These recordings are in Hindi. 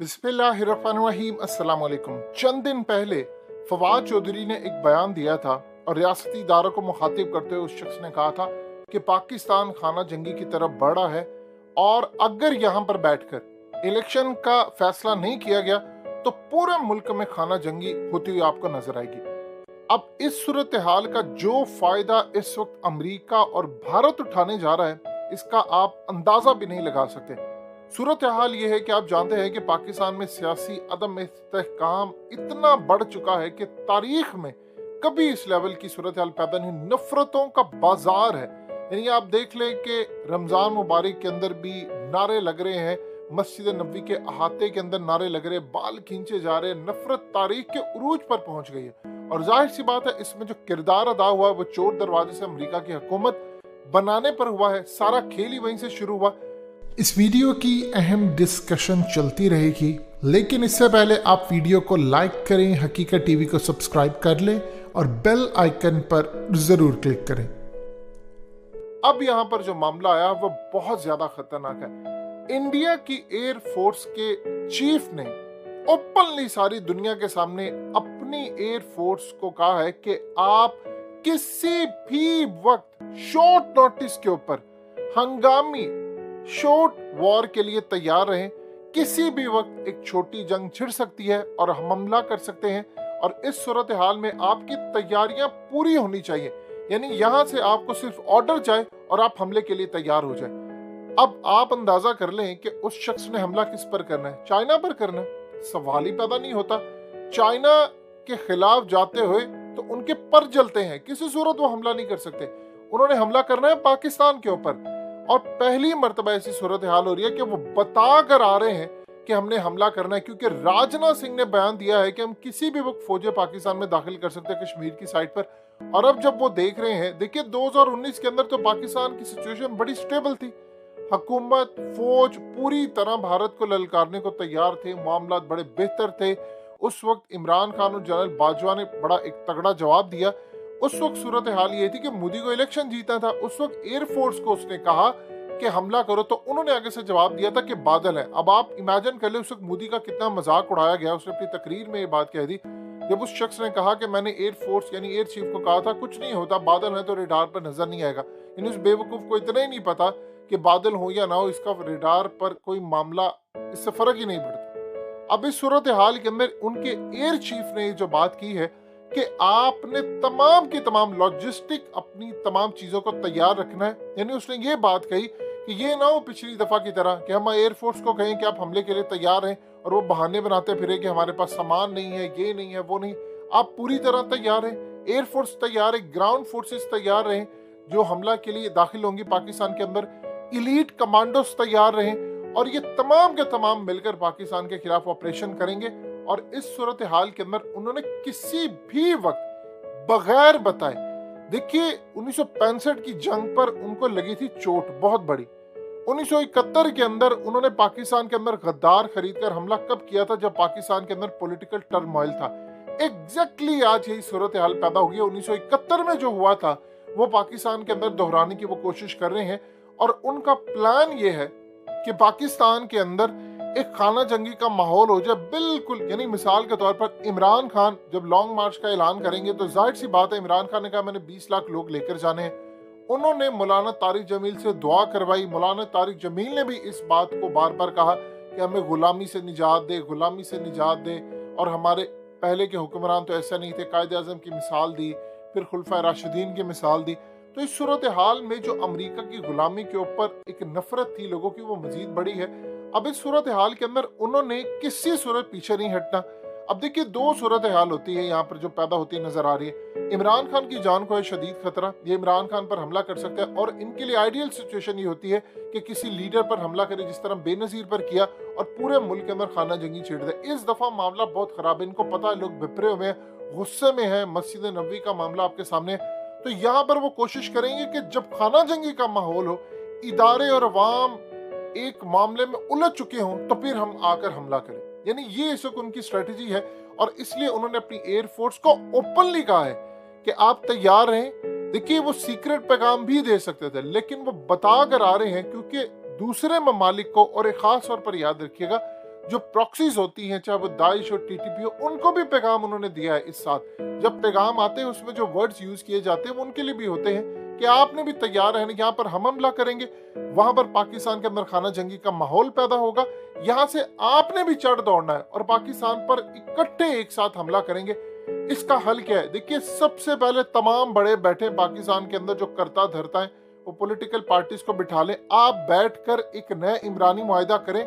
बिस्मिल्लाहिर्रहमानिर्रहीम अस्सलाम वालेकुम। चंद दिन पहले फवाद चौधरी ने एक बयान दिया था और रियासती इदारों को मुखातिब करते हुए उस शख्स ने कहा था कि पाकिस्तान खाना जंगी की तरफ बढ़ा है और अगर यहाँ पर बैठकर इलेक्शन का फैसला नहीं किया गया तो पूरे मुल्क में खाना जंगी होती हुई आपको नजर आएगी। अब इस सूरत हाल का जो फायदा इस वक्त अमेरिका और भारत उठाने जा रहा है इसका आप अंदाजा भी नहीं लगा सकते। सूरत हाल ये है कि आप जानते हैं कि पाकिस्तान में सियासी अदम इस्तेहकाम इतना बढ़ चुका है कि तारीख में कभी इस लेवल की सूरत हाल पैदा नहीं। नफरतों का बाजार है। यानी आप देख लें कि रमजान मुबारक के अंदर भी नारे लग रहे हैं, मस्जिद नबी के अहाते के अंदर नारे लग रहे हैं, बाल खींचे जा रहे हैं, नफरत तारीख के उरूज पर पहुंच गई है। और जाहिर सी बात है इसमें जो किरदार अदा हुआ है वो चोर दरवाजे से अमेरिका की हुकूमत बनाने पर हुआ है। सारा खेल ही वहीं से शुरू हुआ। इस वीडियो की अहम डिस्कशन चलती रहेगी, लेकिन इससे पहले आप वीडियो को लाइक करें, हकीकत टीवी को सब्सक्राइब कर लें और बेल आइकन पर जरूर क्लिक करें। अब यहाँ पर जो मामला आया वो बहुत ज्यादा खतरनाक है। इंडिया की एयर फोर्स के चीफ ने ओपनली सारी दुनिया के सामने अपनी एयर फोर्स को कहा है कि आप किसी भी वक्त शॉर्ट नोटिस के ऊपर हंगामी शॉर्ट वॉर के लिए तैयार रहें। किसी भी वक्त एक छोटी जंग छिड़ सकती है और हम हमला कर सकते हैं और इस सूरत हाल में आपकी तैयारियां पूरी होनी चाहिए। यानी यहां से आपको सिर्फ ऑर्डर जाए और आप हमले के लिए तैयार हो जाए। अब आप अंदाजा कर लें कि उस शख्स ने हमला किस पर करना है। चाइना पर करना है, सवाल ही पैदा नहीं होता। चाइना के खिलाफ जाते हुए तो उनके पर जलते हैं, किसी सूरत वो हमला नहीं कर सकते। उन्होंने हमला करना है पाकिस्तान के ऊपर और पहली मर्तबा ऐसी सूरत हाल हो रही है कि वो बता कर आ रहे हैं कि हमने हमला करना है, क्योंकि राजनाथ सिंह ने बयान दिया है कि हम किसी भी वक्त फौजें पाकिस्तान में दाखिल कर सकते हैं कश्मीर की साइड पर। और अब जब वो देख रहे हैं, देखिए 2019 के अंदर तो पाकिस्तान की सिचुएशन बड़ी स्टेबल थी, हुकूमत फौज पूरी तरह भारत को ललकारने को तैयार थे, मामला बड़े बेहतर थे। उस वक्त इमरान खान और जनरल बाजवा ने बड़ा एक तगड़ा जवाब दिया। उस वक्त सूरत हाल ये थी कि मोदी को इलेक्शन जीतना था। उस वक्त एयरफोर्स को उसने कहा कि हमला करो, तो उन्होंने आगे से जवाब दिया था कि बादल है। अब आप इमेजिन कर ले उस वक्त मोदी का कितना मजाक उड़ाया गया। उसने अपनी तकरीर में ये बात कह दी जब उस शख्स ने कहा कि मैंने एयरफोर्स यानी एयर चीफ को कहा था कुछ नहीं होता, बादल है तो रेडार पर नजर नहीं आएगा। यानी उस बेवकूफ को इतना ही नहीं पता कि बादल हो या ना हो, इसका रेडार पर कोई मामला, इससे फर्क ही नहीं पड़ता। अब इस सूरत हाल के अंदर उनके एयर चीफ ने जो बात की है कि आपने तमाम की तमाम लॉजिस्टिक अपनी तमाम चीजों को तैयार रखना है। यानी उसने ये बात कही कि ये ना हो पिछली दफा की तरह कि हम एयरफोर्स को कहें कि आप हमले के लिए तैयार हैं और वो बहाने बनाते फिरे कि हमारे पास सामान नहीं है, ये नहीं है, वो नहीं। आप पूरी तरह तैयार हैं, एयरफोर्स तैयार है, ग्राउंड फोर्सेस तैयार रहें जो हमला के लिए दाखिल होंगी पाकिस्तान के अंदर, इलीट कमांडोस तैयार रहें और ये तमाम के तमाम मिलकर पाकिस्तान के खिलाफ ऑपरेशन करेंगे। और इस सूरत हाल के अंदर उन्होंने किसी भी वक्त बगैर बताए, देखिए 1965 की जंग पर उनको लगी थी चोट बहुत बड़ी। 1971 के अंदर उन्होंने पाकिस्तान के अंदर गद्दार खरीदकर हमला कब किया था, जब पाकिस्तान के अंदर पॉलिटिकल टर्मोइल था। एग्जैक्टली आज यही सूरत हाल पैदा हुई है। 1971 में जो हुआ था वो पाकिस्तान के अंदर दोहराने की वो कोशिश कर रहे हैं और उनका प्लान ये है कि पाकिस्तान के अंदर एक खाना जंगी का माहौल हो जाए बिल्कुल। यानी मिसाल के तौर पर इमरान खान जब लॉन्ग मार्च का ऐलान करेंगे तो जाहिर सी बात है, इमरान खान ने कहा मैंने 20 लाख लोग लेकर जाने हैं। उन्होंने मौलाना तारिक जमील से दुआ करवाई। मौलाना तारिक जमील ने भी इस बात को बार बार कहा कि हमें गुलामी से निजात दे, गुलामी से निजात दे। और हमारे पहले के हुक्मरान तो ऐसा नहीं थे, कायदे आजम की मिसाल दी, फिर खुलफा राशिदीन की मिसाल दी। तो इस सूरत हाल में जो अमेरिका की गुलामी के ऊपर एक नफरत थी लोगों की वो मजीद बड़ी है। अब इस सूरत हाल के अंदर उन्होंने किसी सूरत पीछे नहीं हटना। अब देखिए दो सूरत हाल होती है यहाँ पर जो पैदा होती नजर आ रही है। इमरान खान की जान को है शदीद खतरा, ये इमरान खान पर हमला कर सकते हैं और इनके लिए आइडियल सिचुएशन ये होती है कि किसी लीडर पर हमला करे जिस तरह बेनजीर पर किया और पूरे मुल्क के अंदर खाना जंगी छेड़ दे। इस दफा मामला बहुत खराब है, इनको पता है, लोग बिपरे हुए हैं, गुस्से में है। मस्जिद नबी का मामला आपके सामने, तो यहाँ पर वो कोशिश करेंगे कि जब खाना जंगी का माहौल हो, इदारे और अवाम एक मामले में उलझ चुके हों, तो फिर हम आकर हमला करें। यानी ये इस वक्त उनकी स्ट्रेटेजी है और इसलिए उन्होंने अपनी एयरफोर्स को ओपनली कहा है कि आप तैयार रहें। देखिए वो सीक्रेट पैगाम भी दे सकते थे, लेकिन वो बता कर आ रहे हैं क्योंकि दूसरे ममालिक को, और एक खास तौर पर याद रखिएगा, जो प्रॉक्सीज होती हैं, चाहे वो दाइश और टीटीपी हो, उनको भी पैगाम उन्होंने दिया है इस साथ। जब पैगाम आते हैं उसमें जो वर्ड्स यूज किए जाते हैं वो उनके लिए भी होते हैं कि आपने भी तैयार रहना, यहाँ पर हम हमला करेंगे, वहां पर पाकिस्तान के अंदर खाना जंगी का माहौल पैदा होगा, यहाँ से आपने भी चढ़ दौड़ना है और पाकिस्तान पर इकट्ठे एक साथ हमला करेंगे। इसका हल क्या है? देखिए, सबसे पहले तमाम बड़े बैठे पाकिस्तान के अंदर जो करता धरता है वो पॉलिटिकल पार्टीज को बिठा लें, आप बैठकर एक नए इमरानी मुआहिदा करें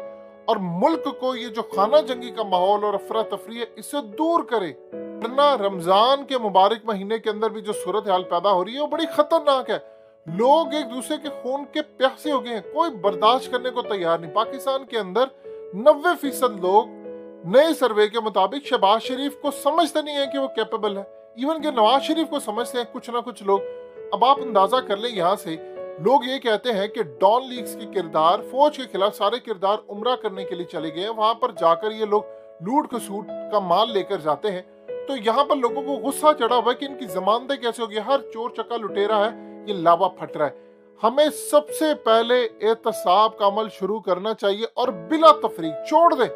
और मुल्क को ये जो खाना जंगी का माहौल और अफरा तफरी है इससे दूर करें। वरना रमजान के मुबारक महीने के अंदर भी जो सूरत हाल पैदा हो रही है वो बड़ी खतरनाक है। लोग एक दूसरे के खून के प्यासे हो गए हैं, कोई बर्दाश्त करने को तैयार नहीं। पाकिस्तान के अंदर 90% लोग नए सर्वे के मुताबिक शहबाज शरीफ को समझते नहीं है कि वो कैपेबल है, इवन के नवाज शरीफ को समझते हैं कुछ ना कुछ लोग। अब आप अंदाजा कर ले, यहाँ से लोग ये कहते हैं कि डॉन लीग्स के किरदार, फौज के खिलाफ सारे किरदार उम्रा करने के लिए चले गए हैं, वहां पर जाकर ये लोग लूट खसूट का माल लेकर जाते हैं। तो यहाँ पर लोगों को गुस्सा चढ़ा हुआ है कि इनकी जमानतें कैसे होगी, हर चोर चक्का लुटेरा है, ये लावा फट रहा है। हमें सबसे पहले एहतसाब का अमल शुरू करना चाहिए और बिला तफरीक छोड़ दे।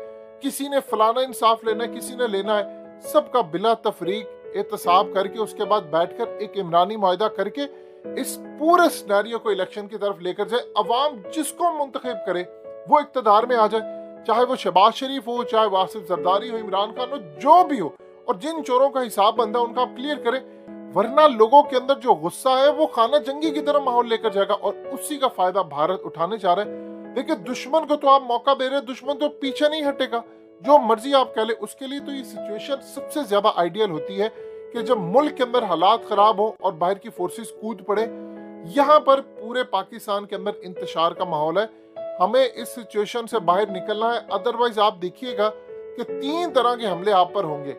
किसी ने फलाना इंसाफ लेना है, किसी ने लेना है, सबका बिला तफरीक एहतसाब करके उसके बाद बैठकर एक इमरानी मुआहिदा करके इस पूरे सिनेरियो को इलेक्शन की तरफ लेकर जाए। अवाम जिसको मुंतखब करे वो इक्तदार में आ जाए, चाहे वो शहबाज शरीफ हो, चाहे वो आसिफ जरदारी हो, इमरान खान हो, जो भी हो, और जिन चोरों का हिसाब बनता है उनका आप क्लियर करें। वरना लोगों के अंदर जो गुस्सा है वो खाना जंगी की तरफ माहौल लेकर जाएगा और उसी का फायदा भारत उठाने जा रहा है। देखिए, दुश्मन को तो आप मौका दे रहे हैं, दुश्मन तो पीछे नहीं हटेगा, जो मर्जी आप कह ले। उसके लिए तो ये सिचुएशन सबसे ज्यादा आइडियल होती है कि जब मुल्क के अंदर हालात खराब हो और बाहर की फोर्सेस कूद पड़े। यहाँ पर पूरे पाकिस्तान के अंदर इंतशार का माहौल है, हमें इस सिचुएशन से बाहर निकलना है। अदरवाइज आप देखिएगा कि 3 तरह के हमले आप पर होंगे।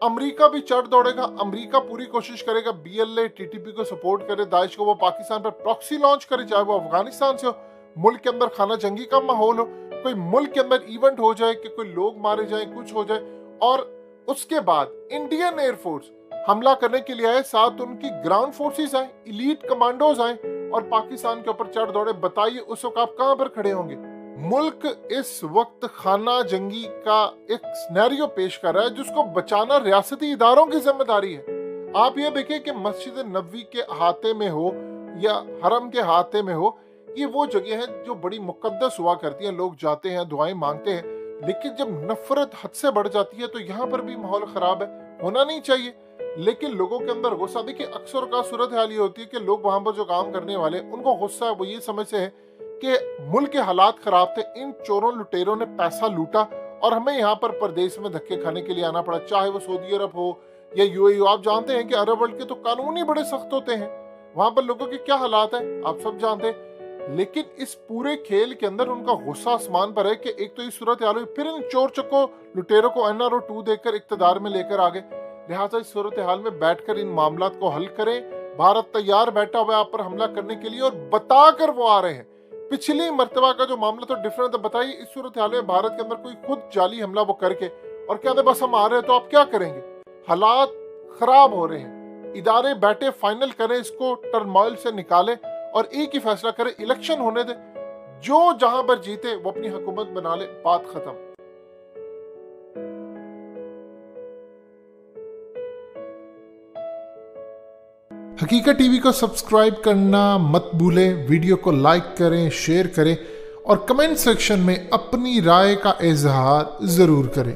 अमेरिका भी चढ़ दौड़ेगा, अमेरिका पूरी कोशिश करेगा BLA टीटीपी को सपोर्ट करे, दाइश को वो पाकिस्तान पर प्रॉक्सी लॉन्च करे, चाहे वो अफगानिस्तान से हो, मुल्क के अंदर खाना जंगी का माहौल हो, कोई मुल्क के अंदर इवेंट हो जाए कि कोई लोग मारे जाए, कुछ हो जाए, और उसके बाद इंडियन एयरफोर्स हमला करने के लिए आए, साथ उनकी ग्राउंड फोर्सेस आए, इलीट कमांडोज आए और पाकिस्तान के ऊपर चढ़ दौड़े। बताइए उस वक्त आप कहां पर खड़े होंगे? मुल्क इस वक्त खाना जंगी का एक सिनेरियो पेश कर रहा है जिसको बचाना रियासती इदारों की जिम्मेदारी है। आप ये देखें कि मस्जिद नबवी के अहाते में हो या हरम के अहाते में हो, ये वो जगह है जो बड़ी मुकद्दस हुआ करती है, लोग जाते हैं, दुआएं मांगते हैं। लेकिन जब नफरत हद से बढ़ जाती है तो यहाँ पर भी माहौल खराब है, होना नहीं चाहिए। लेकिन लोगों के अंदर गुस्सा, देखिए अक्सर का सूरत हाल ये होती है कि लोग वहां पर जो काम करने वाले उनको गुस्सा है, वो ये समझते हैं कि मुल्क के हालात खराब थे, इन चोरों लुटेरों ने पैसा लूटा और हमें यहाँ पर परदेश में धक्के खाने के लिए आना पड़ा, चाहे वो सऊदी अरब हो या UAE हो। आप जानते हैं कि अरब वर्ल्ड के तो कानून ही बड़े सख्त होते हैं, वहां पर लोगों के क्या हालात है आप सब जानते हैं। लेकिन इस पूरे खेल के अंदर उनका गुस्सा आसमान पर है कि एक तो इस सूरत हाल हुई, फिर इन चोर चक्कों लुटेरों को NRO 2 देकर इक्तदार में लेकर आ गए। लिहाजा इस सूरत हाल में बैठकर इन मामला को हल करें। भारत तैयार बैठा हुआ है आप पर हमला करने के लिए और बताकर वो आ रहे हैं। पिछली मर्तबा का जो मामला तो डिफरेंट था, बताइए इस सूरत हाल में भारत के अंदर कोई खुद जाली हमला वो करके और कहते बस हम आ रहे हैं, तो आप क्या करेंगे? हालात खराब हो रहे हैं, इदारे बैठे फाइनल करें, इसको टर्मोइल से निकालें और एक ही फैसला करें, इलेक्शन होने दे, जो जहां पर जीते वो अपनी हुकूमत बना ले, बात खत्म। हकीकत टीवी को सब्सक्राइब करना मत भूलें, वीडियो को लाइक करें, शेयर करें और कमेंट सेक्शन में अपनी राय का इजहार जरूर करें।